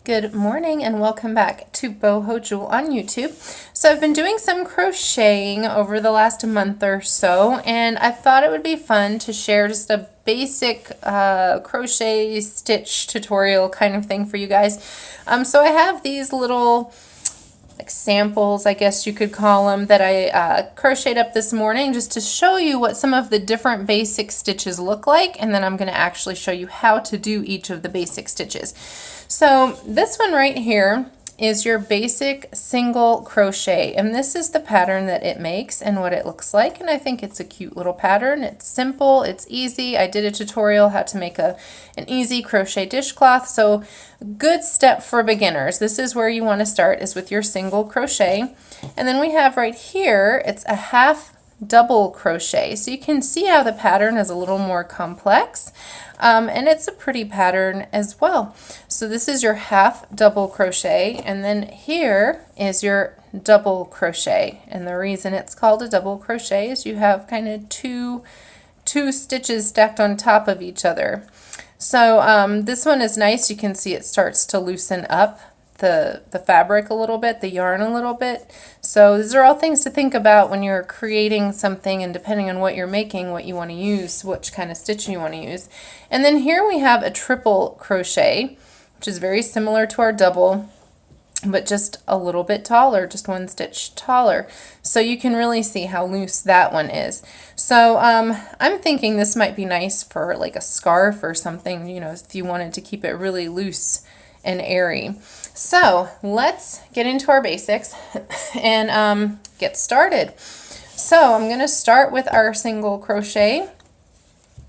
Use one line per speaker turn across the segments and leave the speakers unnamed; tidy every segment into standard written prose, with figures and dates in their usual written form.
Good morning and welcome back to Boho Jewel on YouTube. So I've been doing some crocheting over the last month or so, and I thought it would be fun to share just a basic crochet stitch tutorial kind of thing for you guys. So I have these little samples, I guess you could call them, that I crocheted up this morning just to show you what some of the different basic stitches look like, and then I'm going to actually show you how to do each of the basic stitches. So this one right here is your basic single crochet, and this is the pattern that it makes and what it looks like, and I think it's a cute little pattern. It's simple, it's easy. I did a tutorial how to make an easy crochet dishcloth, so good step for beginners. This is where you want to start, is with your single crochet. And then we have right here, it's a half double crochet, so you can see how the pattern is a little more complex, and it's a pretty pattern as well. So this is your half double crochet, and then here is your double crochet, and the reason it's called a double crochet is you have kind of two stitches stacked on top of each other. So this one is nice. You can see it starts to loosen up the fabric a little bit, the yarn a little bit. So these are all things to think about when you're creating something, and depending on what you're making, what you want to use, which kind of stitch you want to use. And then here we have a triple crochet, which is very similar to our double, but just a little bit taller, just one stitch taller. So you can really see how loose that one is. So I'm thinking this might be nice for like a scarf or something, you know, if you wanted to keep it really loose and airy. So let's get into our basics and get started. So I'm going to start with our single crochet.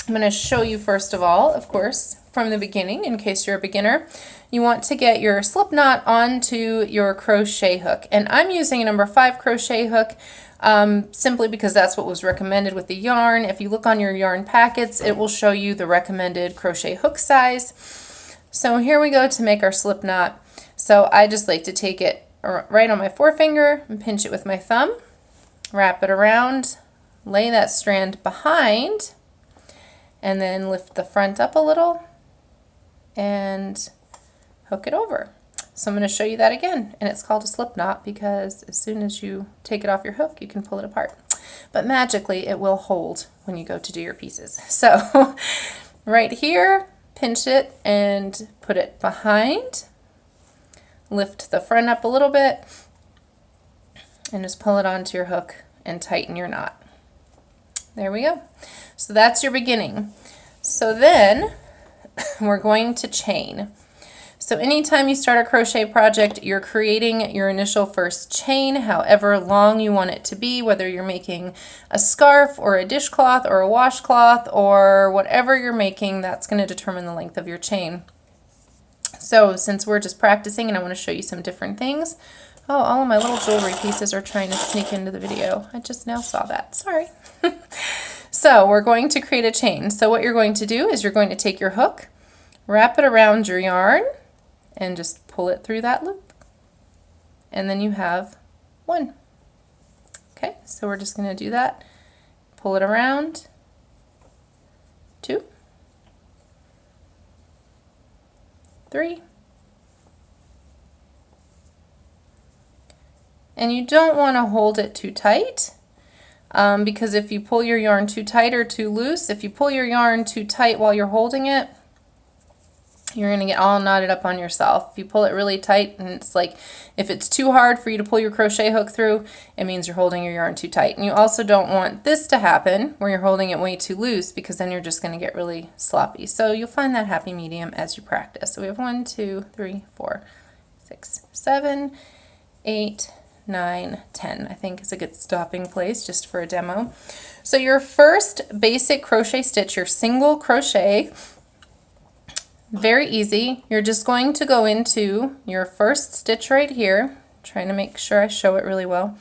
I'm going to show you first of all, of course, from the beginning, in case you're a beginner. You want to get your slip knot onto your crochet hook, and I'm using a number 5 crochet hook simply because that's what was recommended with the yarn. If you look on your yarn packets, it will show you the recommended crochet hook size. So here we go to make our slip knot. So I just like to take it right on my forefinger and pinch it with my thumb, wrap it around, lay that strand behind, and then lift the front up a little and hook it over. So I'm going to show you that again, and it's called a slip knot because as soon as you take it off your hook, you can pull it apart. But magically, it will hold when you go to do your pieces. So right here, pinch it and put it behind, lift the front up a little bit, and just pull it onto your hook and tighten your knot. There we go. So that's your beginning. So then we're going to chain. So anytime you start a crochet project, you're creating your initial first chain, however long you want it to be, whether you're making a scarf or a dishcloth or a washcloth or whatever you're making, that's going to determine the length of your chain. So since we're just practicing and I want to show you some different things, oh, all of my little jewelry pieces are trying to sneak into the video. I just now saw that, sorry. So we're going to create a chain. So what you're going to do is you're going to take your hook, wrap it around your yarn, and just pull it through that loop. And then you have one. Okay, so we're just going to do that. Pull it around, 2, 3. And you don't want to hold it too tight because if you pull your yarn too tight or too loose, if you pull your yarn too tight while you're holding it, you're going to get all knotted up on yourself. If you pull it really tight, and it's like, if it's too hard for you to pull your crochet hook through, it means you're holding your yarn too tight. And you also don't want this to happen where you're holding it way too loose, because then you're just going to get really sloppy. So you'll find that happy medium as you practice. So we have 1, 2, 3, 4, 6, 7, 8, 9, 10, I think is a good stopping place just for a demo. So your first basic crochet stitch, your single crochet, very easy. You're just going to go into your first stitch right here, trying to make sure I show it really well.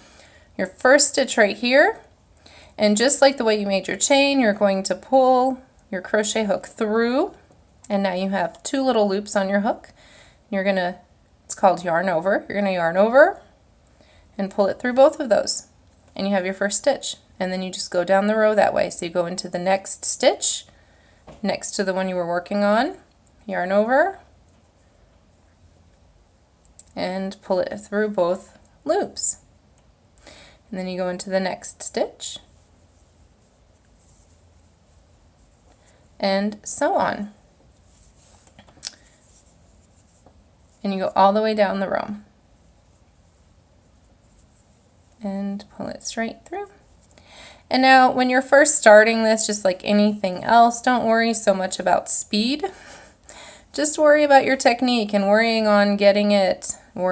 Your first stitch right here, and just like the way you made your chain, you're going to pull your crochet hook through, and now you have 2 little loops on your hook. You're gonna, it's called yarn over. You're gonna yarn over and pull it through both of those, and you have your first stitch. And then you just go down the row that way. So you go into the next stitch next to the one you were working on, yarn over, and pull it through both loops. And then you go into the next stitch, and so on. And you go all the way down the row and pull it straight through. And now when you're first starting this, just like anything else, don't worry so much about speed. Just worry about your technique and worrying on getting it, don't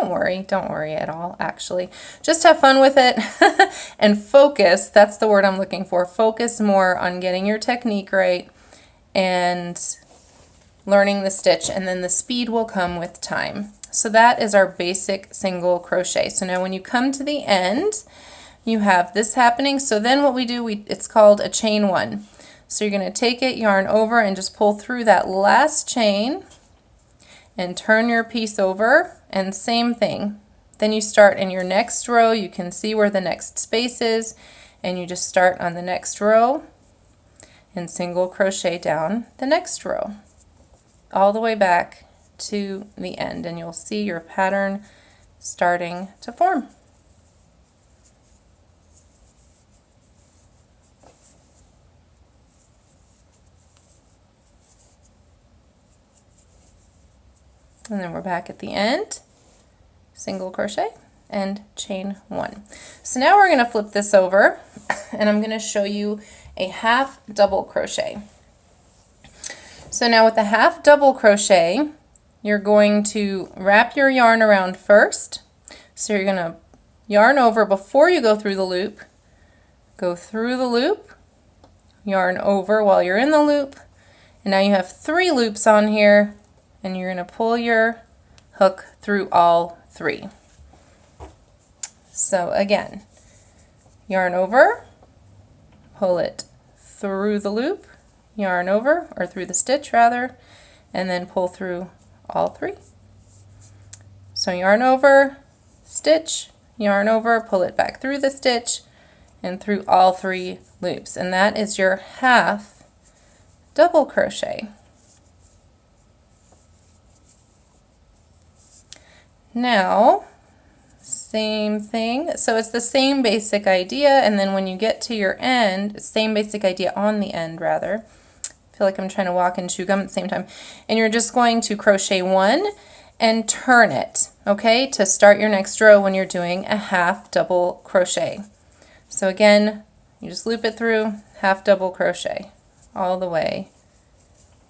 worry at all, actually. Just have fun with it and focus, that's the word I'm looking for. Focus more on getting your technique right and learning the stitch, and then the speed will come with time. So that is our basic single crochet. So now when you come to the end, you have this happening. So then what we do, it's called a chain one. So you're going to take it, yarn over, and just pull through that last chain and turn your piece over, and same thing. Then you start in your next row. You can see where the next space is, and you just start on the next row and single crochet down the next row all the way back to the end, and you'll see your pattern starting to form. And then we're back at the end, single crochet and chain one. So now we're going to flip this over, and I'm going to show you a half double crochet. So now with the half double crochet, you're going to wrap your yarn around first. So you're going to yarn over before you go through the loop, go through the loop, yarn over while you're in the loop, and now you have 3 loops on here, and you're going to pull your hook through all 3. So again, yarn over, pull it through the loop, yarn over, or through the stitch rather, and then pull through all 3. So yarn over, stitch, yarn over, pull it back through the stitch, and through all 3 loops. And that is your half double crochet. Now, same thing. So it's the same basic idea, and then when you get to your end, same basic idea on the end rather. I feel like I'm trying to walk and chew gum at the same time. And you're just going to crochet 1 and turn it, okay, to start your next row when you're doing a half double crochet. So again, you just loop it through, half double crochet all the way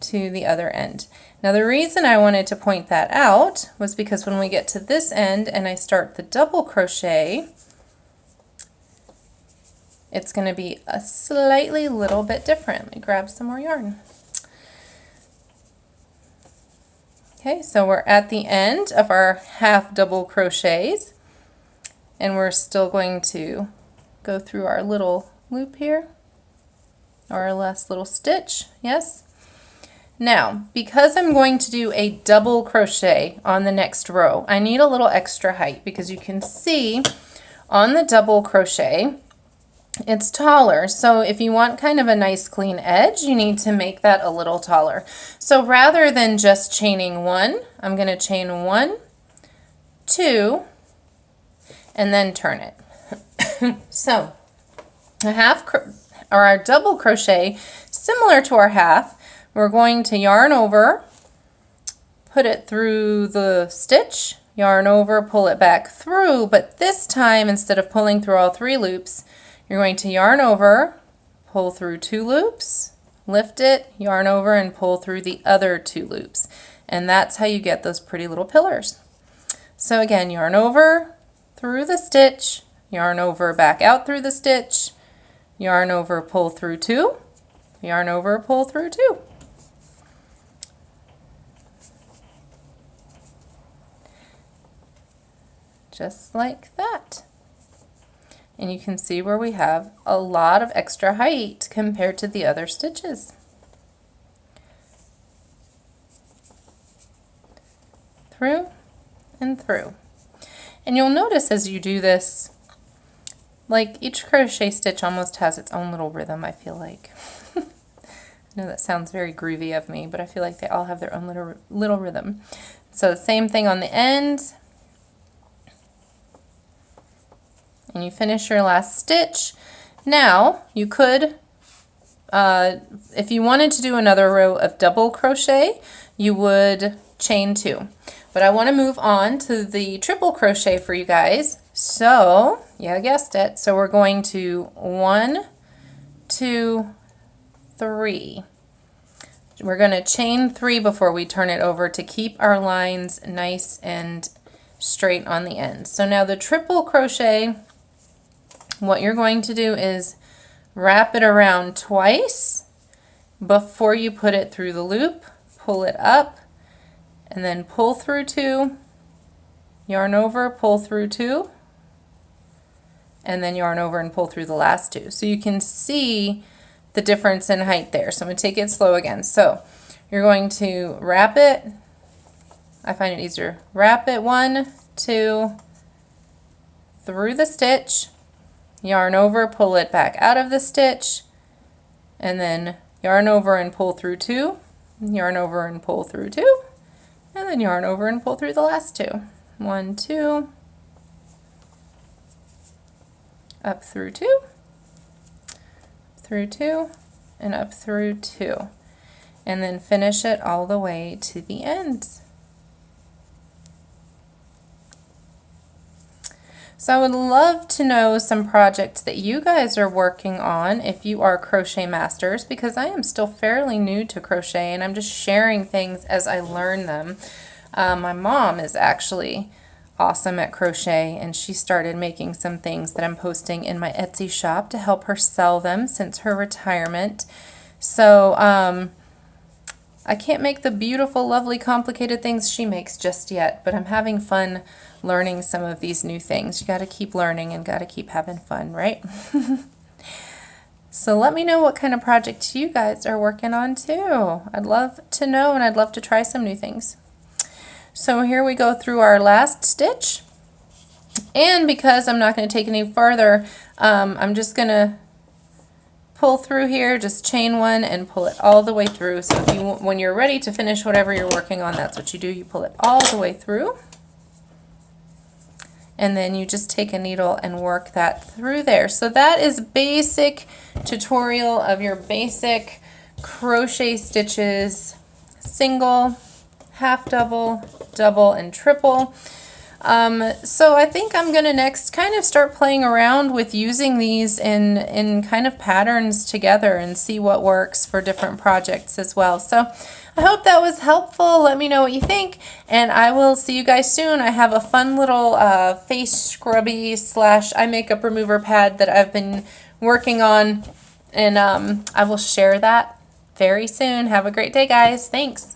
to the other end. Now the reason I wanted to point that out was because when we get to this end and I start the double crochet, it's going to be a slightly little bit different. Let me grab some more yarn. Okay, so we're at the end of our half double crochets, and we're still going to go through our little loop here, or our last little stitch, yes? Now, because I'm going to do a double crochet on the next row, I need a little extra height because you can see on the double crochet, it's taller. So if you want kind of a nice clean edge, you need to make that a little taller. So rather than just chaining 1, I'm going to chain 1, 2, and then turn it. So a half or our double crochet, similar to our half, we're going to yarn over, put it through the stitch, yarn over, pull it back through, but this time instead of pulling through all 3 loops, you're going to yarn over, pull through 2 loops, lift it, yarn over, and pull through the other 2 loops. And that's how you get those pretty little pillars. So again, yarn over, through the stitch, yarn over, back out through the stitch, yarn over, pull through 2, yarn over, pull through 2. Just like that. And you can see where we have a lot of extra height compared to the other stitches. Through and through. And you'll notice as you do this, like each crochet stitch almost has its own little rhythm, I feel like. I know that sounds very groovy of me, but I feel like they all have their own little rhythm. So same thing on the end. And you finish your last stitch. Now you could, if you wanted to do another row of double crochet, you would chain 2. But I want to move on to the triple crochet for you guys. So, yeah, I guessed it. So we're going to 1, 2, 3. We're going to chain 3 before we turn it over to keep our lines nice and straight on the end. So now the triple crochet, what you're going to do is wrap it around twice before you put it through the loop, pull it up, and then pull through 2, yarn over, pull through 2, and then yarn over and pull through the last 2. So you can see the difference in height there. So I'm going to take it slow again. So you're going to wrap it, I find it easier, wrap it 1, 2, through the stitch, yarn over, pull it back out of the stitch, and then yarn over and pull through 2, yarn over and pull through 2, and then yarn over and pull through the last 2. 1, 2, up through 2, through 2, and up through 2, and then finish it all the way to the end. So I would love to know some projects that you guys are working on if you are crochet masters, because I am still fairly new to crochet and I'm just sharing things as I learn them. My mom is actually awesome at crochet, and she started making some things that I'm posting in my Etsy shop to help her sell them since her retirement. So I can't make the beautiful, lovely, complicated things she makes just yet, but I'm having fun learning some of these new things. You got to keep learning and got to keep having fun, right? So let me know what kind of projects you guys are working on too. I'd love to know, and I'd love to try some new things. So here we go through our last stitch, and because I'm not going to take any farther, I'm just going to pull through here, just chain 1 and pull it all the way through. So if you, when you're ready to finish whatever you're working on, that's what you do. You pull it all the way through, and then you just take a needle and work that through there. So that is basic tutorial of your basic crochet stitches: single, half double, double, and triple. So I think I'm going to next kind of start playing around with using these in kind of patterns together and see what works for different projects as well. So I hope that was helpful. Let me know what you think, and I will see you guys soon. I have a fun little face scrubby / eye makeup remover pad that I've been working on, and I will share that very soon. Have a great day, guys. Thanks.